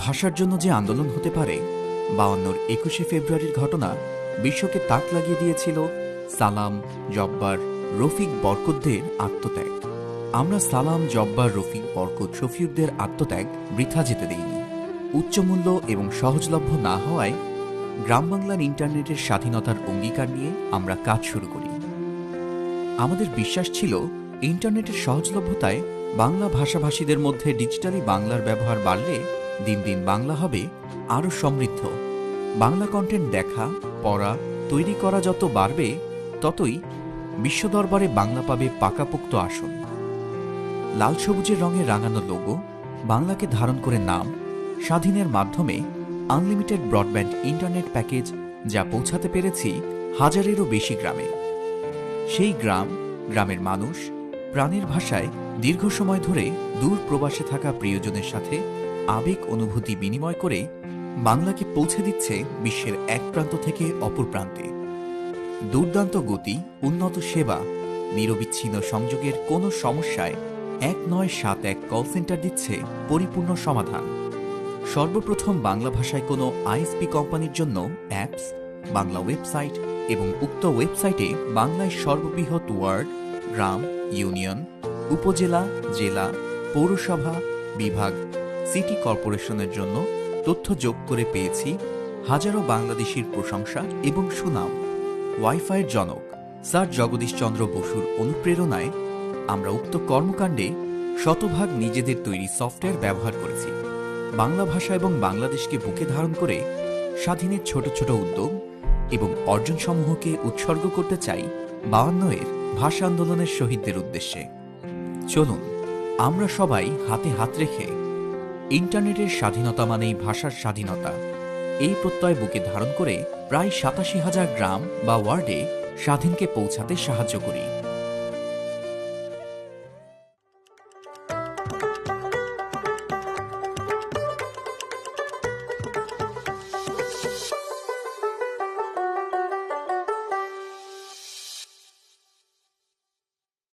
ভাষার জন্য যে আন্দোলন হতে পারে, 52-র 21শে ফেব্রুয়ারির ঘটনা বিশ্বকে তাক লাগিয়ে দিয়েছিল সালাম, জব্বার, রফিক, বরকতদের আত্মত্যাগ। আমরা সালাম, জব্বার, রফিক, বরকত, শফিউদ্দের আত্মত্যাগ বৃথা যেতে দেইনি। উচ্চমূল্য এবং সহজলভ্য না হওয়ায় গ্রাম বাংলার ইন্টারনেটের স্বাধীনতার অঙ্গীকার নিয়ে আমরা কাজ শুরু করি। আমাদের বিশ্বাস ছিল ইন্টারনেটের সহজলভ্যতায় বাংলা ভাষাভাষীদের মধ্যে ডিজিটালি বাংলার ব্যবহার বাড়লে দিন দিন বাংলা হবে আরও সমৃদ্ধ। বাংলা কন্টেন্ট দেখা, পড়া, তৈরি করা যত বাড়বে ততই বিশ্ব দরবারে বাংলা পাবে পাকাপোক্ত আসন। লাল সবুজের রঙে রাঙানো লোগো, বাংলাকে ধারণ করে নাম, স্বাধীনের মাধ্যমে আনলিমিটেড ব্রডব্যান্ড ইন্টারনেট প্যাকেজ যা পৌঁছাতে পেরেছি হাজারেরও বেশি গ্রামে। সেই গ্রামের মানুষ প্রাণের ভাষায় দীর্ঘ সময় ধরে দূর প্রবাসে থাকা প্রিয়জনের সাথে আবেগ অনুভূতি বিনিময় করে বাংলাকে পৌঁছে দিচ্ছে বিশ্বের এক প্রান্ত থেকে অপর প্রান্তে। দুর্দান্ত গতি, উন্নত সেবা, নিরবিচ্ছিন্ন সংযোগের কোনো সমস্যায় 1971 কল সেন্টার দিচ্ছে পরিপূর্ণ সমাধান। সর্বপ্রথম বাংলা ভাষায় কোনো আইএসপি কোম্পানির জন্য অ্যাপস, বাংলা ওয়েবসাইট এবং উক্ত ওয়েবসাইটে বাংলায় সর্ববৃহৎ ওয়ার্ড, গ্রাম, ইউনিয়ন, উপজেলা, জেলা, পৌরসভা, বিভাগ, সিটি কর্পোরেশনের জন্য তথ্য যোগ করে পেয়েছি হাজারো বাংলাদেশির প্রশংসা এবং সুনাম। ওয়াইফাইয়ের জনক স্যার জগদীশ চন্দ্র বসুর অনুপ্রেরণায় আমরা উক্ত কর্মকাণ্ডে শতভাগ নিজেদের তৈরি সফটওয়্যার ব্যবহার করেছি। বাংলা ভাষা এবং বাংলাদেশকে বুকে ধারণ করে স্বাধীনের ছোট ছোট উদ্যোগ এবং অর্জনসমূহকে উৎসর্গ করতে চাই 52-এর ভাষা আন্দোলনের শহীদদের উদ্দেশ্যে। চলুন আমরা সবাই হাতে হাত রেখে ইন্টারনেটের স্বাধীনতা মানেই ভাষার স্বাধীনতা এই প্রত্যয় বুকে ধারণ করে প্রায় 87,000 গ্রাম বা ওয়ার্ডে স্বাধীনকে পৌঁছাতে সাহায্য করি।